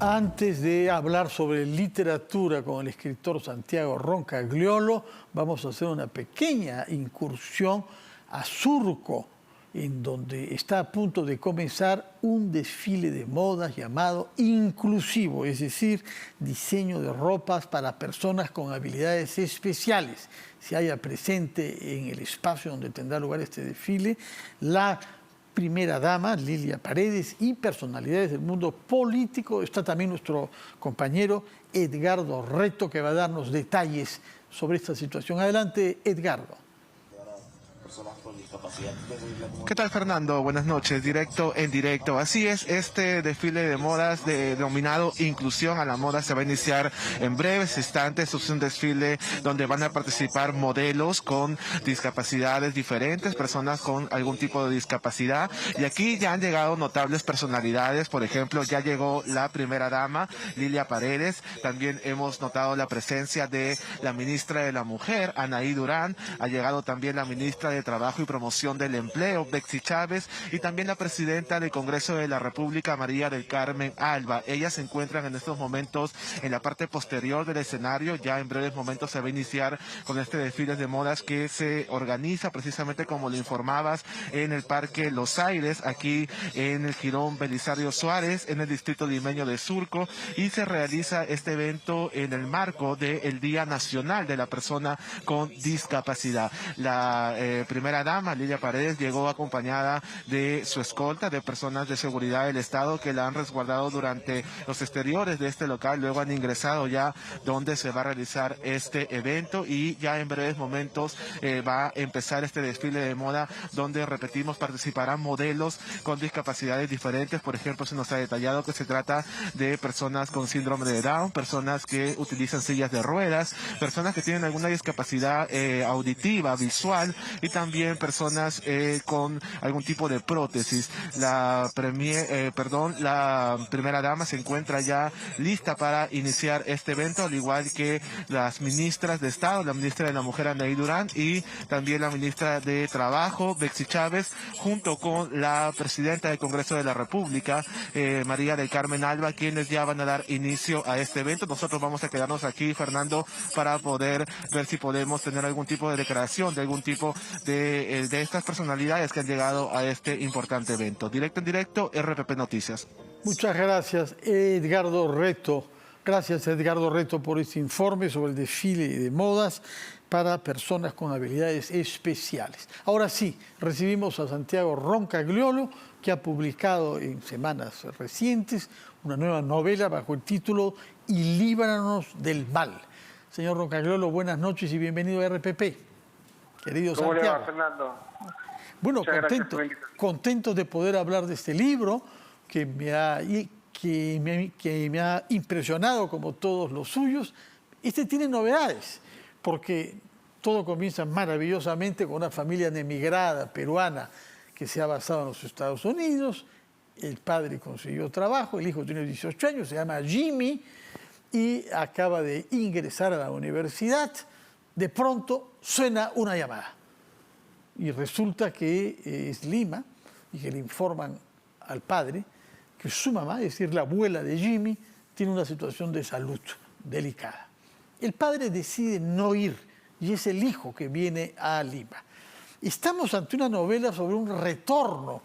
Antes de hablar sobre literatura con el escritor Santiago Roncagliolo, vamos a hacer una pequeña incursión a Surco, en donde está a punto de comenzar un desfile de modas llamado inclusivo, es decir, diseño de ropas para personas con habilidades especiales. Se halla presente en el espacio donde tendrá lugar este desfile la primera dama, Lilia Paredes, y personalidades del mundo político. Está también nuestro compañero Edgardo Reto, que va a darnos detalles sobre esta situación. Adelante, Edgardo. ¿Qué tal, Fernando? Buenas noches, directo en directo. Así es, este desfile de modas denominado Inclusión a la Moda se va a iniciar en breves instantes. Es un desfile donde van a participar modelos con discapacidades diferentes, personas con algún tipo de discapacidad. Y aquí ya han llegado notables personalidades. Por ejemplo, ya llegó la primera dama, Lilia Paredes. También hemos notado la presencia de la ministra de la Mujer, Anaí Durán. Ha llegado también la ministra de Trabajo y Promoción del Empleo, Betsy Chávez, y también la presidenta del Congreso de la República, María del Carmen Alba. Ellas se encuentran en estos momentos en la parte posterior del escenario. Ya en breves momentos se va a iniciar con este desfile de modas que se organiza precisamente, como lo informabas, en el Parque Los Aires, aquí en el Jirón Belisario Suárez, en el distrito limeño de Surco, y se realiza este evento en el marco del Día Nacional de la Persona con Discapacidad. La primera dama, Lilia Paredes, llegó acompañada de su escolta, de personas de seguridad del Estado que la han resguardado durante los exteriores de este local. Luego han ingresado ya donde se va a realizar este evento, y ya en breves momentos va a empezar este desfile de moda donde, repetimos, participarán modelos con discapacidades diferentes. Por ejemplo, se nos ha detallado que se trata de personas con síndrome de Down, personas que utilizan sillas de ruedas, personas que tienen alguna discapacidad auditiva, visual, y también personas con algún tipo de prótesis. La primera dama se encuentra ya lista para iniciar este evento, al igual que las ministras de Estado, la ministra de la Mujer, Anaí Durán, y también la ministra de Trabajo, Betsy Chávez, junto con la presidenta del Congreso de la República, María del Carmen Alba, quienes ya van a dar inicio a este evento. Nosotros vamos a quedarnos aquí, Fernando, para poder ver si podemos tener algún tipo de declaración de algún tipo de estas personalidades que han llegado a este importante evento. Directo en directo, RPP Noticias. Muchas gracias, Edgardo Reto. Gracias, Edgardo Reto, por este informe sobre el desfile de modas para personas con habilidades especiales. Ahora sí, recibimos a Santiago Roncagliolo, que ha publicado en semanas recientes una nueva novela bajo el título Y líbranos del mal. Señor Roncagliolo, buenas noches y bienvenido a RPP. Querido ¿Cómo Santiago. le va, Fernando? Bueno, contento de poder hablar de este libro que me ha impresionado como todos los suyos. Este tiene novedades, porque todo comienza maravillosamente con una familia emigrada peruana que se ha basado en los Estados Unidos. El padre consiguió trabajo, el hijo tiene 18 años, se llama Jimmy y acaba de ingresar a la universidad. De pronto suena una llamada y resulta que es Lima, y que le informan al padre que su mamá, es decir, la abuela de Jimmy, tiene una situación de salud delicada. El padre decide no ir y es el hijo que viene a Lima. Estamos ante una novela sobre un retorno,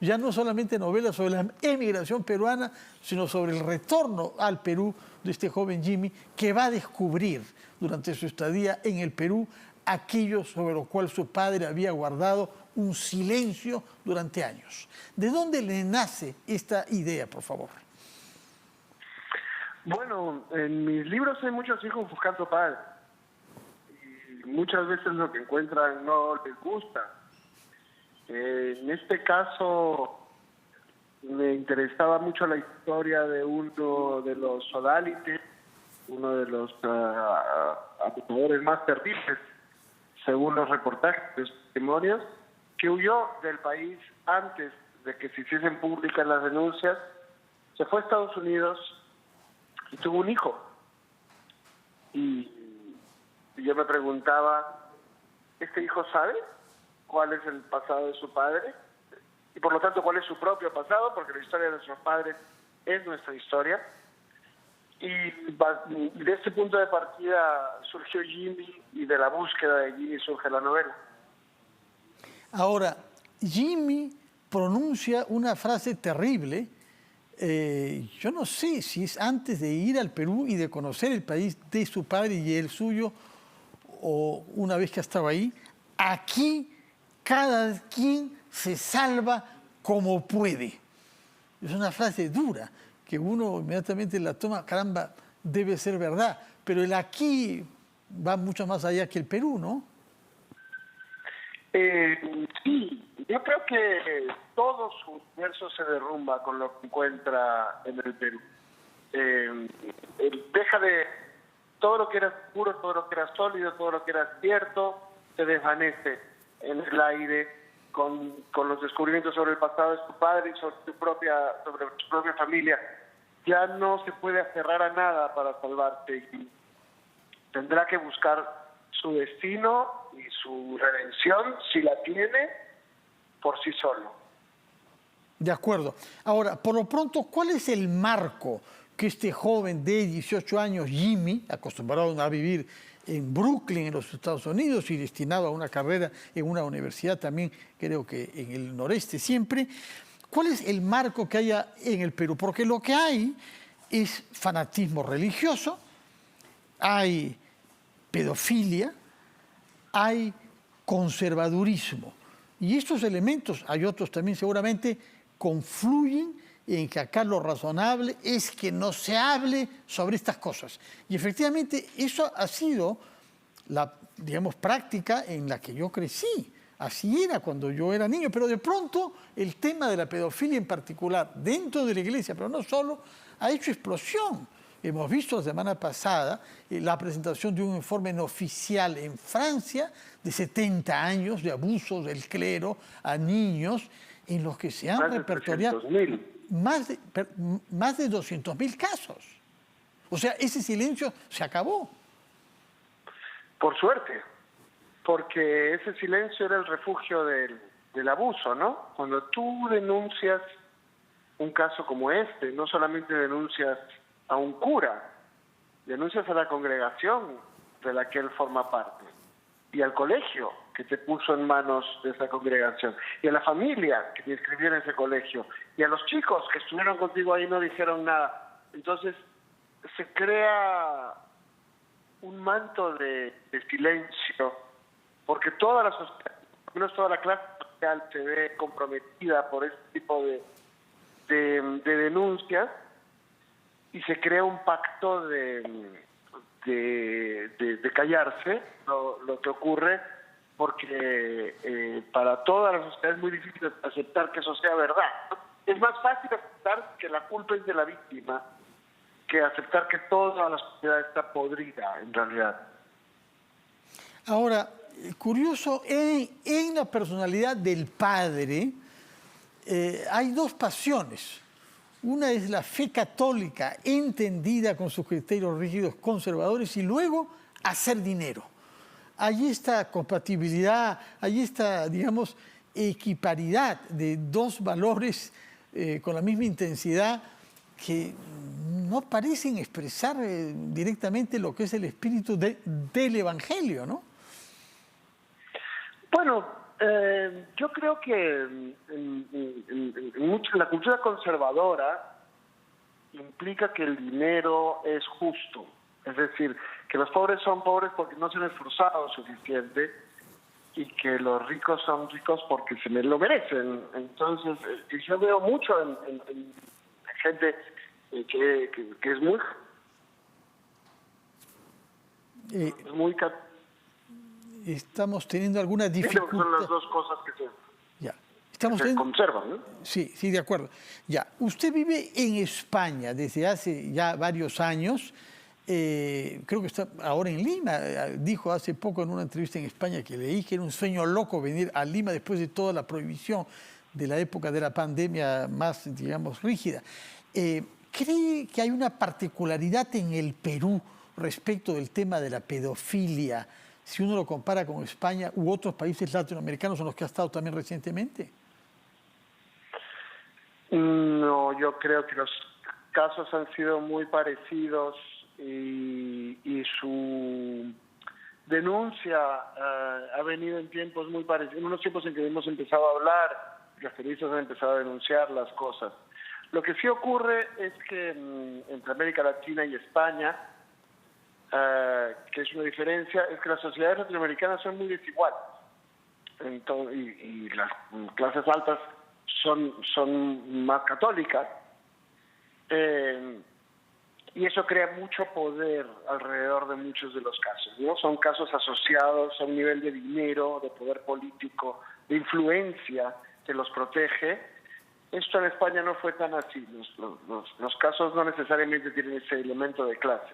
ya no solamente novela sobre la emigración peruana, sino sobre el retorno al Perú de este joven Jimmy, que va a descubrir durante su estadía en el Perú aquello sobre lo cual su padre había guardado un silencio durante años. ¿De dónde le nace esta idea, por favor? Bueno, en mis libros hay muchos hijos buscando padres. Y muchas veces lo que encuentran no les gusta. En este caso, me interesaba mucho la historia de uno de los sodálites, uno de los abusadores más terribles, según los reportajes de sus testimonios, que huyó del país antes de que se hiciesen públicas las denuncias, se fue a Estados Unidos y tuvo un hijo. Y yo me preguntaba, ¿este hijo sabe cuál es el pasado de su padre? Y por lo tanto, ¿cuál es su propio pasado? Porque la historia de nuestros padres es nuestra historia. Y de este punto de partida surgió Jimmy, y de la búsqueda de Jimmy surge la novela. Ahora, Jimmy pronuncia una frase terrible. Yo no sé si es antes de ir al Perú y de conocer el país de su padre y el suyo, o una vez que ha estado ahí. Aquí cada quien se salva como puede. Es una frase dura que uno inmediatamente la toma, caramba, debe ser verdad. Pero el aquí va mucho más allá que el Perú, ¿no? Sí, yo creo que todo su universo se derrumba con lo que encuentra en el Perú. Deja de... Todo lo que era puro, todo lo que era sólido, todo lo que era cierto, se desvanece en el aire con los descubrimientos sobre el pasado de su padre y sobre su propia familia. Ya no se puede aferrar a nada para salvarse y tendrá que buscar su destino y su redención, si la tiene, por sí solo. De acuerdo. Ahora, por lo pronto, ¿cuál es el marco que este joven de 18 años, Jimmy, acostumbrado a vivir en Brooklyn, en los Estados Unidos, y destinado a una carrera en una universidad también, creo que en el noreste siempre, cuál es el marco que haya en el Perú? Porque lo que hay es fanatismo religioso, hay pedofilia, hay conservadurismo. Y estos elementos, hay otros también seguramente, confluyen en que acá lo razonable es que no se hable sobre estas cosas. Y efectivamente eso ha sido la, digamos, práctica en la que yo crecí. Así era cuando yo era niño, pero de pronto el tema de la pedofilia en particular, dentro de la iglesia, pero no solo, ha hecho explosión. Hemos visto la semana pasada la presentación de un informe no oficial en Francia de 70 años de abusos del clero a niños, en los que se han repertoriado más de 200.000 casos. O sea, ese silencio se acabó. Por suerte, porque ese silencio era el refugio del abuso, ¿no? Cuando tú denuncias un caso como este, no solamente denuncias a un cura, denuncias a la congregación de la que él forma parte, y al colegio que te puso en manos de esa congregación, y a la familia que te inscribió en ese colegio, y a los chicos que estuvieron contigo ahí y no dijeron nada. Entonces se crea un manto de silencio, porque toda la sociedad, al menos toda la clase social, se ve comprometida por este tipo de denuncias, y se crea un pacto de callarse lo que ocurre, porque para toda la sociedad es muy difícil aceptar que eso sea verdad. Es más fácil aceptar que la culpa es de la víctima que aceptar que toda la sociedad está podrida, en realidad. Ahora, curioso, en la personalidad del padre hay dos pasiones. Una es la fe católica entendida con sus criterios rígidos conservadores, y luego hacer dinero. Hay esta compatibilidad, hay esta, digamos, equiparidad de dos valores con la misma intensidad que no parecen expresar directamente lo que es el espíritu del Evangelio, ¿no? Bueno, yo creo que la cultura conservadora implica que el dinero es justo. Es decir, que los pobres son pobres porque no se han esforzado suficiente, y que los ricos son ricos porque se lo merecen. Entonces, yo veo mucho en gente que es muy estamos teniendo alguna dificultad. Son las dos cosas que se conservan, ¿no? Sí, de acuerdo. Ya, usted vive en España desde hace ya varios años. Creo que está ahora en Lima. Dijo hace poco en una entrevista en España que leí que era un sueño loco venir a Lima después de toda la prohibición de la época de la pandemia más, digamos, rígida. ¿Cree que hay una particularidad en el Perú respecto del tema de la pedofilia, si uno lo compara con España u otros países latinoamericanos en los que ha estado también recientemente? No, yo creo que casos han sido muy parecidos y su denuncia ha venido en tiempos muy parecidos, en unos tiempos en que hemos empezado a hablar, las periodistas han empezado a denunciar las cosas. Lo que sí ocurre es que entre América Latina y España, que es una diferencia, es que las sociedades latinoamericanas son muy desiguales. Entonces, y las clases altas son más católicas. Y eso crea mucho poder alrededor de muchos de los casos, ¿no? Son casos asociados a un nivel de dinero, de poder político, de influencia que los protege. Esto en España no fue tan así. Los casos no necesariamente tienen ese elemento de clase.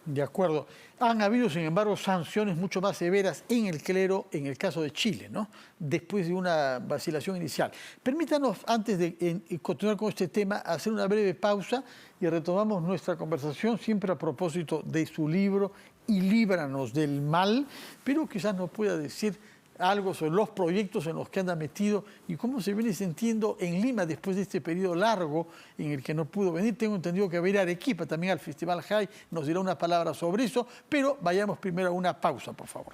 De acuerdo. Han habido, sin embargo, sanciones mucho más severas en el clero, en el caso de Chile, ¿no? Después de una vacilación inicial. Permítanos, antes de continuar con este tema, hacer una breve pausa y retomamos nuestra conversación, siempre a propósito de su libro Y líbranos del mal, pero quizás nos pueda decir algo sobre los proyectos en los que anda metido y cómo se viene sintiendo en Lima después de este periodo largo en el que no pudo venir. Tengo entendido que va a ir a Arequipa también al Festival High, nos dirá una palabra sobre eso, pero vayamos primero a una pausa, por favor.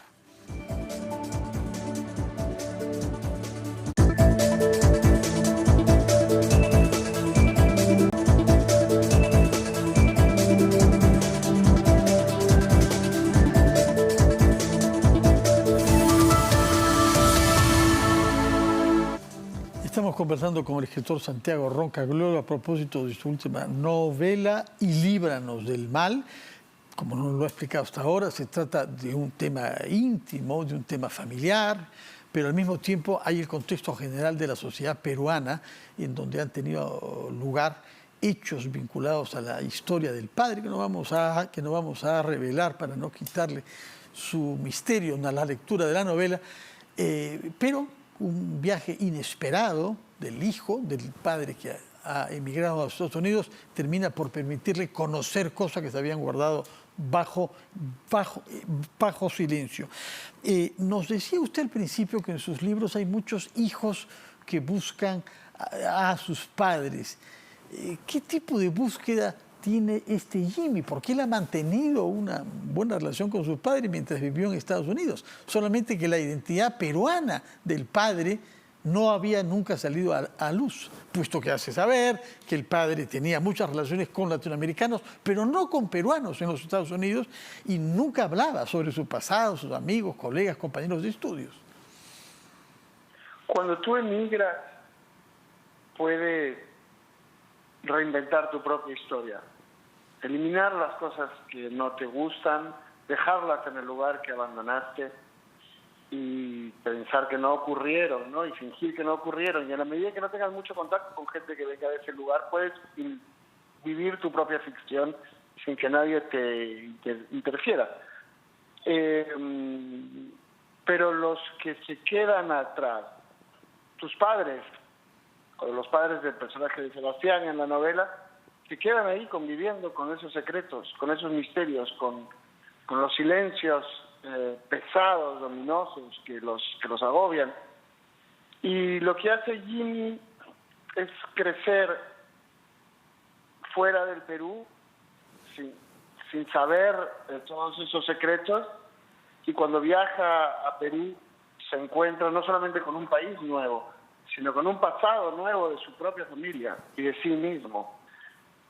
Estamos conversando con el escritor Santiago Roncagliola a propósito de su última novela, Y líbranos del mal. Como nos lo ha explicado hasta ahora, se trata de un tema íntimo, de un tema familiar, pero al mismo tiempo hay el contexto general de la sociedad peruana, en donde han tenido lugar hechos vinculados a la historia del padre, que no vamos a revelar para no quitarle su misterio a la lectura de la novela, pero un viaje inesperado del hijo, del padre que ha emigrado a los Estados Unidos, termina por permitirle conocer cosas que se habían guardado bajo silencio. Nos decía usted al principio que en sus libros hay muchos hijos que buscan a sus padres. ¿Qué tipo de búsqueda tiene este Jimmy? Porque él ha mantenido una buena relación con su padre mientras vivió en Estados Unidos. Solamente que la identidad peruana del padre no había nunca salido a luz, puesto que hace saber que el padre tenía muchas relaciones con latinoamericanos, pero no con peruanos en los Estados Unidos, y nunca hablaba sobre su pasado, sus amigos, colegas, compañeros de estudios. Cuando tú emigras, puedes reinventar tu propia historia. Eliminar las cosas que no te gustan, dejarlas en el lugar que abandonaste y pensar que no ocurrieron, ¿no? Y fingir que no ocurrieron. Y a la medida que no tengas mucho contacto con gente que venga de ese lugar, puedes vivir tu propia ficción sin que nadie te interfiera. Pero los que se quedan atrás, tus padres, o los padres del personaje de Sebastián en la novela, se quedan ahí conviviendo con esos secretos, con esos misterios, con los silencios pesados, dominosos, que los agobian. Y lo que hace Jimmy es crecer fuera del Perú, sin saber todos esos secretos, y cuando viaja a Perú se encuentra no solamente con un país nuevo, sino con un pasado nuevo de su propia familia y de sí mismo,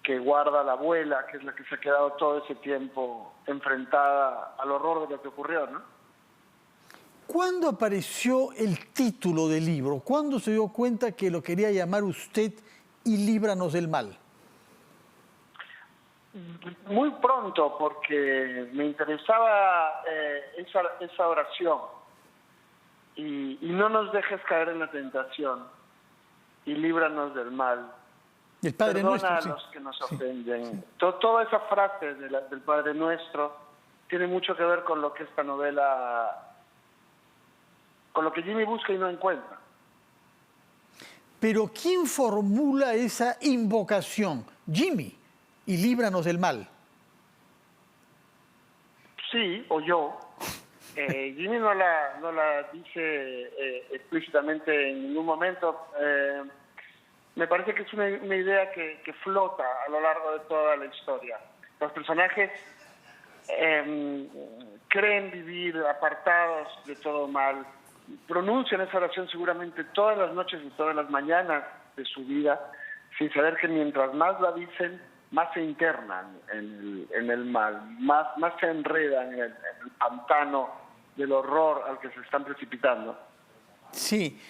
que guarda la abuela, que es la que se ha quedado todo ese tiempo enfrentada al horror de lo que ocurrió, ¿no? ¿Cuándo apareció el título del libro? ¿Cuándo se dio cuenta que lo quería llamar usted Y líbranos del mal? Muy pronto, porque me interesaba esa oración. Y no nos dejes caer en la tentación y líbranos del mal. El Padre Perdona Nuestro, a sí. los que nos Sí, ofenden. sí. Toda esa frase del Padre Nuestro tiene mucho que ver con lo que esta novela, con lo que Jimmy busca y no encuentra. Pero ¿quién formula esa invocación? Jimmy, y líbranos del mal. Sí, o yo. Jimmy no la dice explícitamente en ningún momento. me parece que es una idea que flota a lo largo de toda la historia. Los personajes creen vivir apartados de todo mal, pronuncian esa oración seguramente todas las noches y todas las mañanas de su vida, sin saber que mientras más la dicen, más se internan en el mal, más se enredan en el pantano del horror al que se están precipitando. Sí.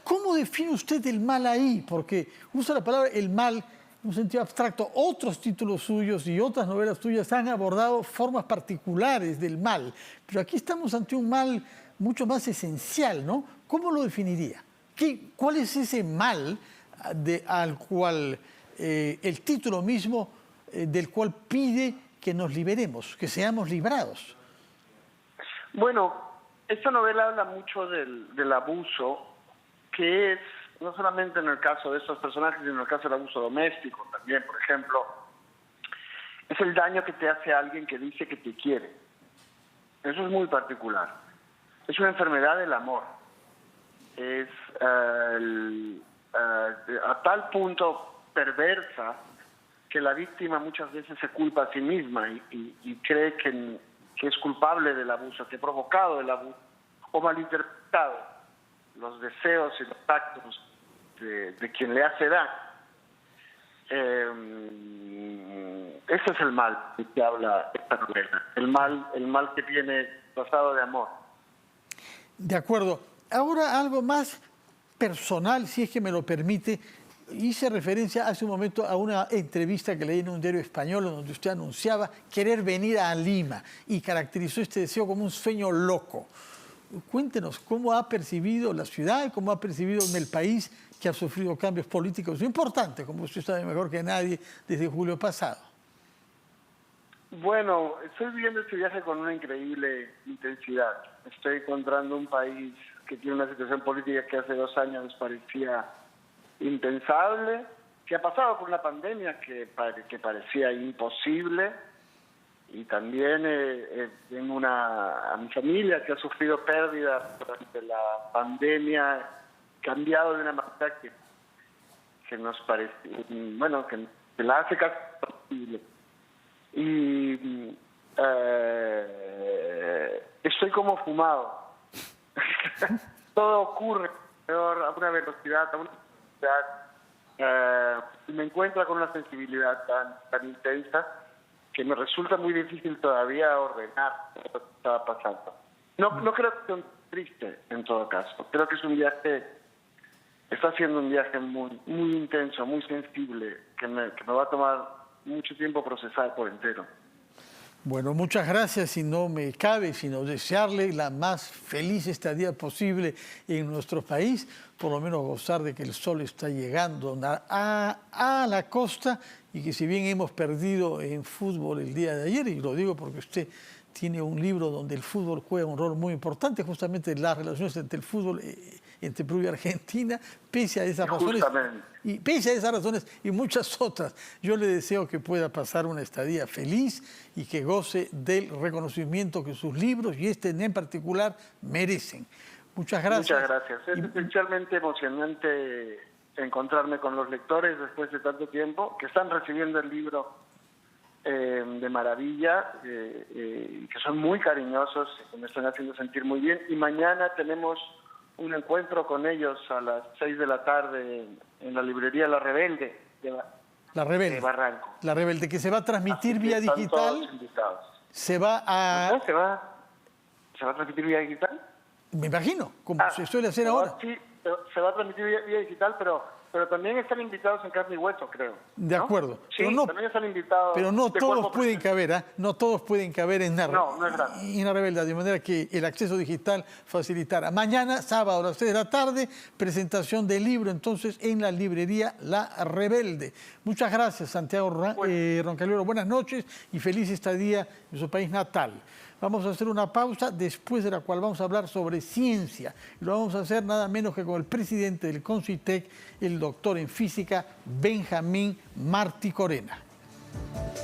¿Cómo define usted el mal ahí? Porque usa la palabra el mal en un sentido abstracto. Otros títulos suyos y otras novelas suyas han abordado formas particulares del mal, pero aquí estamos ante un mal mucho más esencial, ¿no? ¿Cómo lo definiría? ¿Cuál es ese mal al cual el título mismo del cual pide que nos liberemos, que seamos librados? Bueno, esta novela habla mucho del abuso, que es, no solamente en el caso de estos personajes, sino en el caso del abuso doméstico también, por ejemplo, es el daño que te hace alguien que dice que te quiere. Eso es muy particular. Es una enfermedad del amor. Es a tal punto perversa que la víctima muchas veces se culpa a sí misma y cree que es culpable del abuso, que ha provocado el abuso, o malinterpretado los deseos y los actos de quien le hace daño. Ese es el mal de que habla esta novela, el mal que viene basado de amor. De acuerdo. Ahora algo más personal, si es que me lo permite. Hice referencia hace un momento a una entrevista que leí en un diario español donde usted anunciaba querer venir a Lima y caracterizó este deseo como un sueño loco. Cuéntenos cómo ha percibido la ciudad, cómo ha percibido en el país que ha sufrido cambios políticos importantes, como usted sabe mejor que nadie, desde julio pasado. Bueno, estoy viviendo este viaje con una increíble intensidad. Estoy encontrando un país que tiene una situación política que hace 2 años parecía impensable, que ha pasado por una pandemia que parecía imposible, y también tengo a mi familia que ha sufrido pérdidas durante la pandemia, cambiado de una manera que nos parece, bueno, que la hace casi imposible. Y estoy como fumado. Todo ocurre a una velocidad, me encuentra con una sensibilidad tan intensa que me resulta muy difícil todavía ordenar lo que estaba pasando. No creo que sea triste en todo caso. Creo que es un viaje, está siendo un viaje muy intenso, muy sensible, que me va a tomar mucho tiempo procesar por entero. Bueno, muchas gracias, y no me cabe sino desearle la más feliz estadía posible en nuestro país, por lo menos gozar de que el sol está llegando a la costa, y que si bien hemos perdido en fútbol el día de ayer, y lo digo porque usted tiene un libro donde el fútbol juega un rol muy importante, justamente las relaciones entre el fútbol entre Perú y Argentina, pese a esas razones y muchas otras, yo le deseo que pueda pasar una estadía feliz y que goce del reconocimiento que sus libros y este en particular merecen. Muchas gracias. Muchas gracias. Es especialmente emocionante encontrarme con los lectores después de tanto tiempo, que están recibiendo el libro de maravilla, que son muy cariñosos, que me están haciendo sentir muy bien. Y mañana tenemos un encuentro con ellos a las 6 de la tarde en la librería La Rebelde de Barranco. La Rebelde, que se va a transmitir vía digital. Se va a... ¿Se va a transmitir vía digital? Me imagino, como se suele hacer ahora. Sí, se va a transmitir vía digital, pero también están invitados en carne y hueso, creo. De acuerdo. Sí, también están invitados. Pero no todos pueden caber, ¿eh? No todos pueden caber en la Rebelde, de manera que el acceso digital facilitará. Mañana, sábado, a las 6 de la tarde, presentación del libro, entonces, en la librería La Rebelde. Muchas gracias, Santiago Roncaliolo. Buenas noches y feliz estadía en su país natal. Vamos a hacer una pausa, después de la cual vamos a hablar sobre ciencia. Lo vamos a hacer nada menos que con el presidente del CONCITEC, el doctor en física, Benjamín Martí Corena.